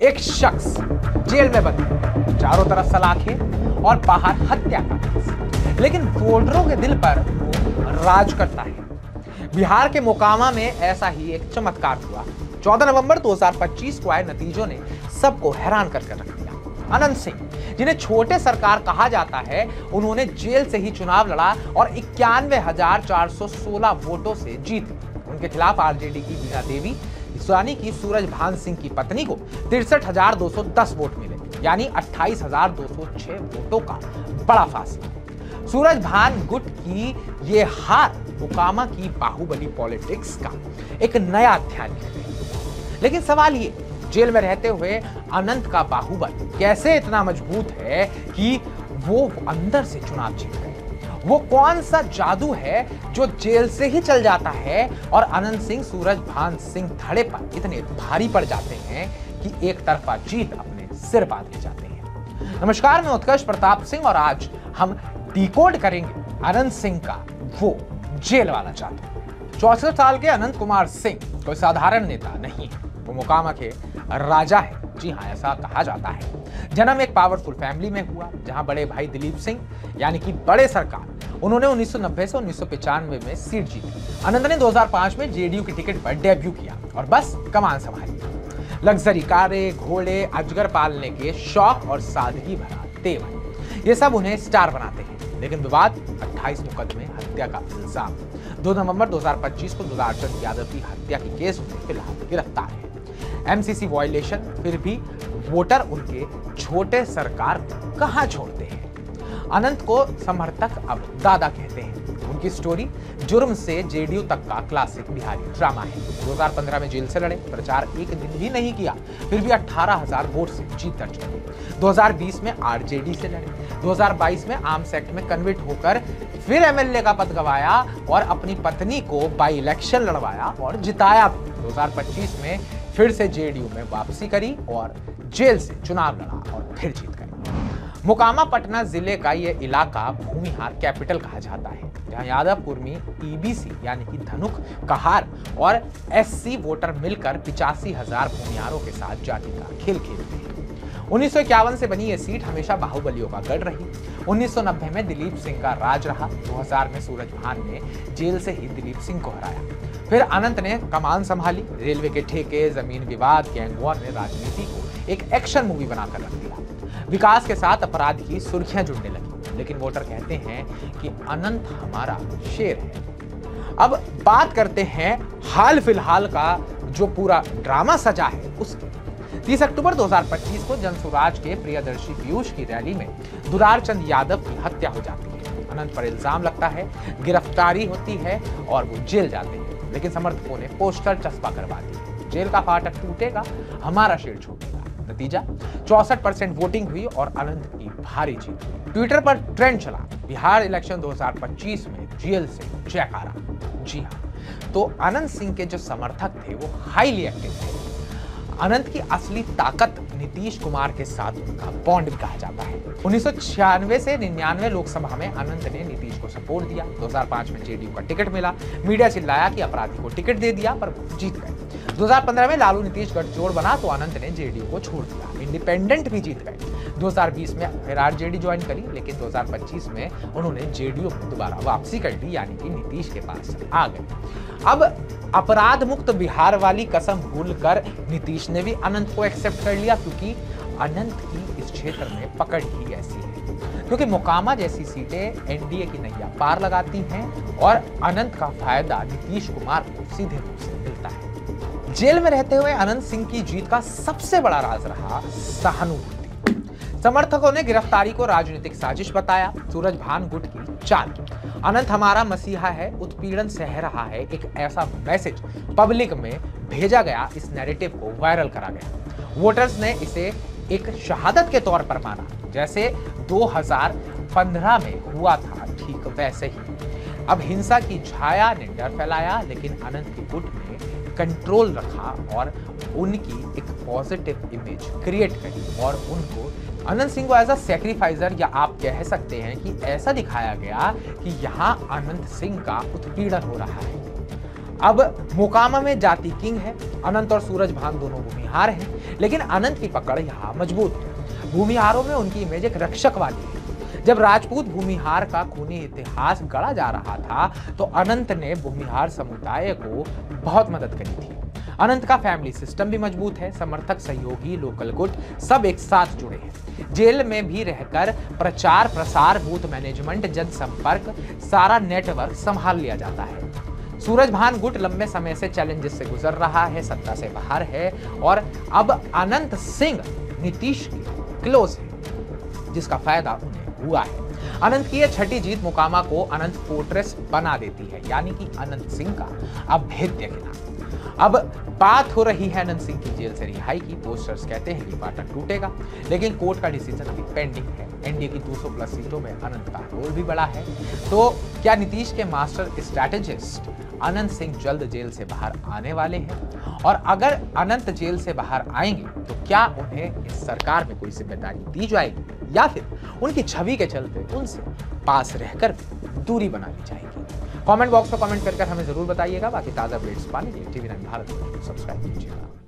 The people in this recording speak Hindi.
एक शख्स जेल में बंद है, चारों तरफ सलाखें और बाहर हत्या का केस, लेकिन वोटरों के दिल पर वो राज करता है। बिहार के मोकामा में ऐसा ही एक चमत्कार हुआ। 14 नवंबर 2025 को आए नतीजों ने सबको हैरान कर रख दिया। अनंत सिंह, जिन्हें छोटे सरकार कहा जाता है, उन्होंने जेल से ही चुनाव लड़ा और 91,416 वोटों से जीत ली। उनके खिलाफ आरजेडी की बीना देवी यानी कि सूरज भान सिंह की पत्नी को 63,210 वोट मिले, यानी 28,206 वोटों का बड़ा फासला। सूरज भान गुट की ये हार मोकामा की बाहुबली पॉलिटिक्स का एक नया अध्याय लिख गई। लेकिन सवाल ये, जेल में रहते हुए अनंत का बाहुबल कैसे इतना मजबूत है कि वो अंदर से चुनाव जीत गए? वो कौन सा जादू है जो जेल से ही चल जाता है और अनंत सिंह सूरज भान सिंह धड़े पर इतने भारी पड़ जाते हैं कि एक तरफा जीत अपने सिर बांध ले जाते हैं? नमस्कार, मैं उत्कर्ष प्रताप सिंह और आज हम डिकोड करेंगे अनंत सिंह का वो जेल वाला जादू। 64 साल के अनंत कुमार सिंह कोई साधारण नेता नहीं है, वो मोकामा के राजा है। जी हाँ, ऐसा कहा जाता है। जन्म एक पावरफुल फैमिली में हुआ, जहां बड़े भाई दिलीप सिंह यानी कि बड़े सरकार, उन्होंने 1990 से 1995 में सीट जीती। अनंत ने 2005 में जेडीयू की टिकट पर डेब्यू किया और बस कमान संभाली। लग्जरी कारें, घोड़े, अजगर पालने के शौक और सादगी भरा तेवर, ये सब उन्हें स्टार बनाते हैं। लेकिन विवाद, 28 मुकदमे, हत्या का इल्जाम। 2 नवंबर 2025 को दुलारचंद यादव की हत्या के केस में फिलहाल गिरफ्तार है। एमसीसी वायलेशन, फिर भी वोटर उनके छोटे सरकार को कहां छोड़ते हैं? अनंत को समर्थक अब दादा कहते हैं। उनकी स्टोरी जुर्म से जेडीयू तक का क्लासिक बिहारी ड्रामा है। 2015 में जेल से लड़े, प्रचार एक दिन भी नहीं किया, फिर भी 18,000 वोट से जीत दर्ज की। 2020 में आरजेडी से लड़े, 2022 में आर्म्स एक्ट में कन्विट होकर फिर एमएलए का पद गंवाया और अपनी पत्नी को बाई इलेक्शन लड़वाया और जिताया। 2025 में फिर से जेडीयू में वापसी करी और जेल से चुनाव लड़ा और फिर जीत गए। मोकामा पटना जिले का यह इलाका भूमिहार कैपिटल कहा जाता है, जहां यादव कुर्मी, ईबीसी यानी कि धनुक, कहार और एससी वोटर मिलकर 85,000 भूमिहारों के साथ जाति का खेल खेलते हैं। 1951 से बनी यह सीट हमेशा बाहुबलियों का गढ़ रही। 1990 में दिलीप सिंह का राज रहा। 2000 में सूरज भान ने जेल से ही दिलीप सिंह को हराया। फिर अनंत ने कमान संभाली। रेलवे के ठेके, जमीन विवाद, गैंग वॉर ने राजनीति को एक एक्शन मूवी बनाकर रख दिया। विकास के साथ अपराध की सुर्खियां जुड़ने लगी, लेकिन वोटर कहते हैं कि अनंत हमारा शेर है। अब बात करते हैं हाल फिलहाल का जो पूरा ड्रामा सजा है उसकी। 30 अक्टूबर 2025 को जनसुराज के प्रियदर्शी पीयूष की रैली में दुलारचंद यादव की हत्या हो जाती है। अनंत पर इल्जाम लगता है, गिरफ्तारी होती है और वो जेल जाते हैं, लेकिन समर्थकों ने पोस्टर चस्पा करवा दिए। जेल का फाटक टूटेगा, हमारा शेर छूटेगा। नतीजा 64% वोटिंग हुई और अनंत की भारी जीत हुई। ट्विटर पर ट्रेंड चला, बिहार इलेक्शन 2025 में जेल से जयकारा। जी हाँ, तो अनंत सिंह के जो समर्थक थे वो हाईली एक्टिव थे। अनंत की असली ताकत नीतीश कुमार के साथ उनका बॉन्ड भी कहा जाता है। 1996 से 99 लोकसभा में अनंत ने नीतीश को सपोर्ट दिया। 2005 में जेडीयू का टिकट मिला, मीडिया चिल्लाया कि अपराधी को टिकट दे दिया, पर जीत गए। 2015 में लालू नीतीश गठजोड़ बना तो अनंत ने जेडीयू को छोड़ दिया, इंडिपेंडेंट भी जीत गए। 2020 में फिर आरजेडी ज्वाइन करी, लेकिन 2025 में उन्होंने जेडीयू में दोबारा वापसी कर दी, यानी कि नीतीश के पास आ गए। अब अपराध मुक्त बिहार वाली कसम भूलकर नीतीश ने भी अनंत को एक्सेप्ट कर लिया, क्योंकि अनंत की इस क्षेत्र में पकड़ ही ऐसी है। क्योंकि मोकामा जैसी सीटें एनडीए की नैया पार लगाती हैं और अनंत का फायदा नीतीश कुमार को सीधे रूप से मिलता है। जेल में रहते हुए अनंत सिंह की जीत का सबसे बड़ा राज रहा सहानुभूति। समर्थकों ने गिरफ्तारी को राजनीतिक साजिश बताया, सूरज भान गुट की चाल। अनंत हमारा मसीहा है, उत्पीड़न सह रहा है, एक ऐसा मैसेज पब्लिक में भेजा गया, इस नैरेटिव को वायरल करा गया। वोटर्स ने इसे एक शहादत के तौर पर माना, जैसे 2015 में हुआ था, ठीक वैसे ही। अब हिंसा की छाया ने डर फैलाया, लेकिन अनंत की गुट ने कंट्रोल रखा और उनकी एक पॉजिटिव इमेज क्रिएट करी और उनको अनंत सिंह को एज अ सैक्रिफाइजर, या आप कह सकते हैं कि ऐसा दिखाया गया कि यहाँ अनंत सिंह का उत्पीड़न हो रहा है। अब मोकामा में जाति किंग है। अनंत और सूरजभान दोनों भूमिहार हैं, लेकिन अनंत की पकड़ यहाँ मजबूत है। भूमिहारों में उनकी इमेज एक रक्षक वाली है। जब राजपूत भूमिहार का खूनी इतिहास गढ़ा जा रहा था तो अनंत ने भूमिहार समुदाय को बहुत मदद करी थी। अनंत का फैमिली सिस्टम भी मजबूत है। समर्थक, सहयोगी, लोकल गुट सब एक साथ जुड़े हैं। जेल में भी रहकर प्रचार प्रसार, बूथ मैनेजमेंट, जनसंपर्क, सारा नेटवर्क संभाल लिया जाता है। सूरजभान गुट लंबे समय से चैलेंजेस से गुजर रहा है, सत्ता से बाहर है और अब अनंत सिंह नीतीश के क्लोज है, जिसका फायदा उन्हें हुआ है। अनंत की यह छठी जीत मोकामा को अनंत फोर्ट्रेस बना देती है, यानी कि अनंत सिंह का अभेद्य किला। अब बात हो रही है अनंत सिंह की जेल से रिहाई की। पोस्टर्स कहते हैं कि पाटन टूटेगा, लेकिन कोर्ट का डिसीजन अभी पेंडिंग है। एनडीए की 200 प्लस सीटों में अनंत का रोल भी बड़ा है। तो क्या नीतीश के मास्टर स्ट्रैटेजिस्ट अनंत सिंह जल्द जेल से बाहर आने वाले हैं? और अगर अनंत जेल से बाहर आएंगे तो क्या उन्हें इस सरकार में कोई जिम्मेदारी दी जाएगी या फिर उनकी छवि के चलते उनसे पास रहकर दूरी बना ली जाएगी? कमेंट बॉक्स में कमेंट कर हमें जरूर बताइएगा। बाकी ताजा अपडेट्स पाने के लिए TV9 भारत को सब्सक्राइब कीजिएगा।